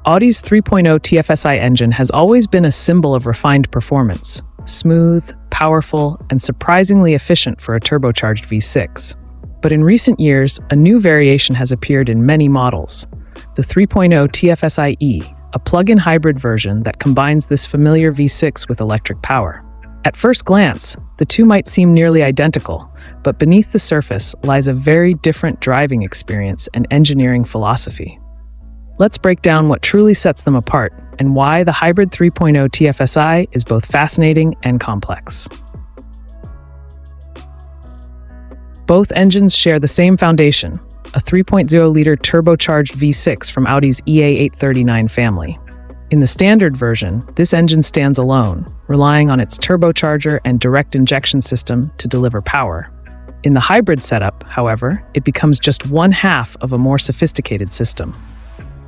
Audi's 3.0 TFSI engine has always been a symbol of refined performance, smooth, powerful, and surprisingly efficient for a turbocharged V6. But in recent years, a new variation has appeared in many models, the 3.0 TFSI-E, a plug-in hybrid version that combines this familiar V6 with electric power. At first glance, the two might seem nearly identical, but beneath the surface lies a very different driving experience and engineering philosophy. Let's break down what truly sets them apart and why the hybrid 3.0 TFSI is both fascinating and complex. Both engines share the same foundation, a 3.0-liter turbocharged V6 from Audi's EA839 family. In the standard version, this engine stands alone, relying on its turbocharger and direct injection system to deliver power. In the hybrid setup, however, it becomes just one half of a more sophisticated system.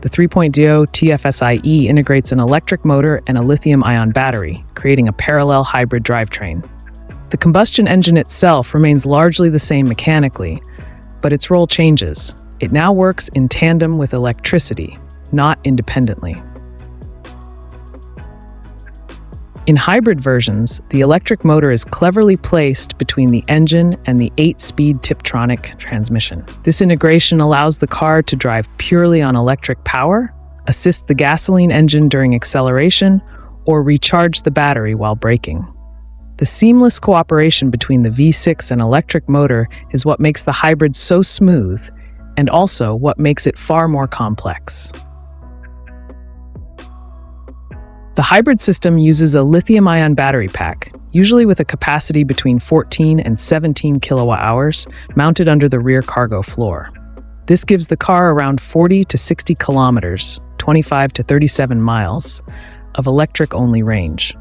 The 3.0 TFSI-E integrates an electric motor and a lithium-ion battery, creating a parallel hybrid drivetrain. The combustion engine itself remains largely the same mechanically, but its role changes. It now works in tandem with electricity, not independently. In hybrid versions, the electric motor is cleverly placed between the engine and the 8-speed Tiptronic transmission. This integration allows the car to drive purely on electric power, assist the gasoline engine during acceleration, or recharge the battery while braking. The seamless cooperation between the V6 and electric motor is what makes the hybrid so smooth, and also what makes it far more complex. The hybrid system uses a lithium-ion battery pack, usually with a capacity between 14 and 17 kilowatt-hours, mounted under the rear cargo floor. This gives the car around 40 to 60 kilometers, 25 to 37 miles, of electric-only range.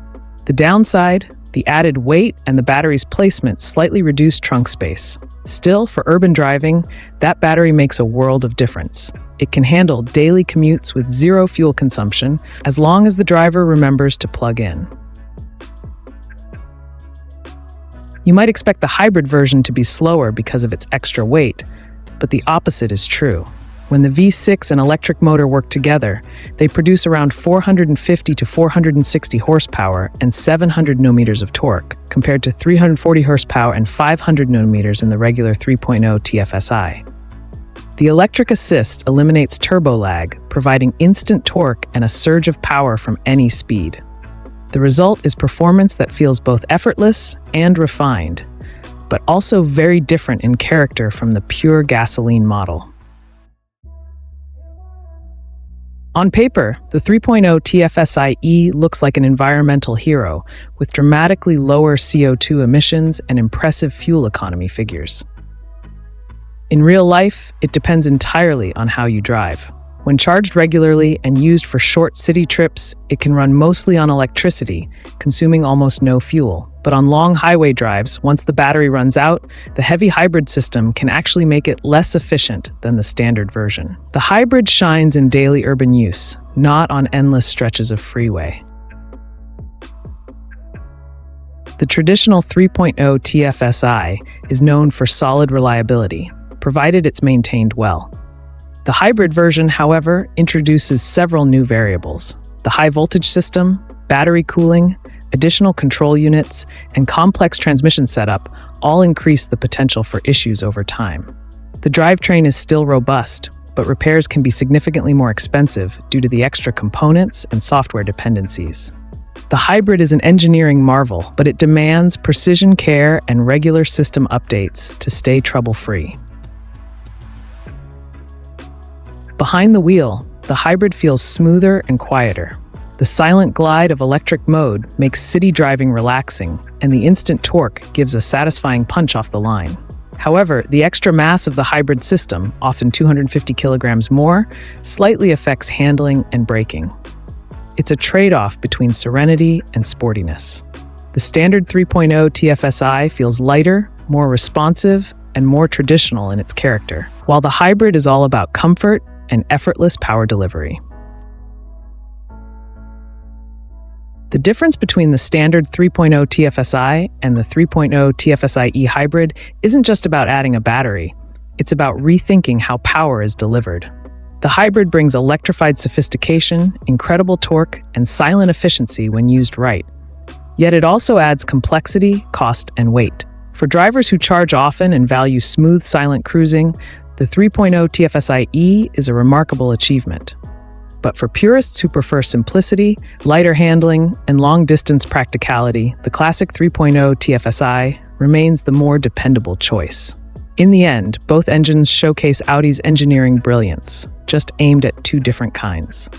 The downside, the added weight and the battery's placement slightly reduce trunk space. Still, for urban driving, that battery makes a world of difference. It can handle daily commutes with zero fuel consumption as long as the driver remembers to plug in. You might expect the hybrid version to be slower because of its extra weight, but the opposite is true. When the V6 and electric motor work together, they produce around 450 to 460 horsepower and 700 newton-meters of torque, compared to 340 horsepower and 500 newton-meters in the regular 3.0 TFSI. The electric assist eliminates turbo lag, providing instant torque and a surge of power from any speed. The result is performance that feels both effortless and refined, but also very different in character from the pure gasoline model. On paper, the 3.0 TFSI-E looks like an environmental hero, with dramatically lower CO2 emissions and impressive fuel economy figures. In real life, it depends entirely on how you drive. When charged regularly and used for short city trips, it can run mostly on electricity, consuming almost no fuel. But on long highway drives, once the battery runs out, the heavy hybrid system can actually make it less efficient than the standard version. The hybrid shines in daily urban use, not on endless stretches of freeway. The traditional 3.0 TFSI is known for solid reliability, provided it's maintained well. The hybrid version, however, introduces several new variables. The high-voltage system, battery cooling, additional control units, and complex transmission setup all increase the potential for issues over time. The drivetrain is still robust, but repairs can be significantly more expensive due to the extra components and software dependencies. The hybrid is an engineering marvel, but it demands precision care and regular system updates to stay trouble-free. Behind the wheel, the hybrid feels smoother and quieter. The silent glide of electric mode makes city driving relaxing, and the instant torque gives a satisfying punch off the line. However, the extra mass of the hybrid system, often 250 kilograms more, slightly affects handling and braking. It's a trade-off between serenity and sportiness. The standard 3.0 TFSI feels lighter, more responsive, and more traditional in its character, while the hybrid is all about comfort and effortless power delivery. The difference between the standard 3.0 TFSI and the 3.0 TFSI-E hybrid isn't just about adding a battery, it's about rethinking how power is delivered. The hybrid brings electrified sophistication, incredible torque, and silent efficiency when used right. Yet it also adds complexity, cost, and weight. For drivers who charge often and value smooth, silent cruising, the 3.0 TFSI-E is a remarkable achievement. But for purists who prefer simplicity, lighter handling, and long-distance practicality, the classic 3.0 TFSI remains the more dependable choice. In the end, both engines showcase Audi's engineering brilliance, just aimed at two different kinds.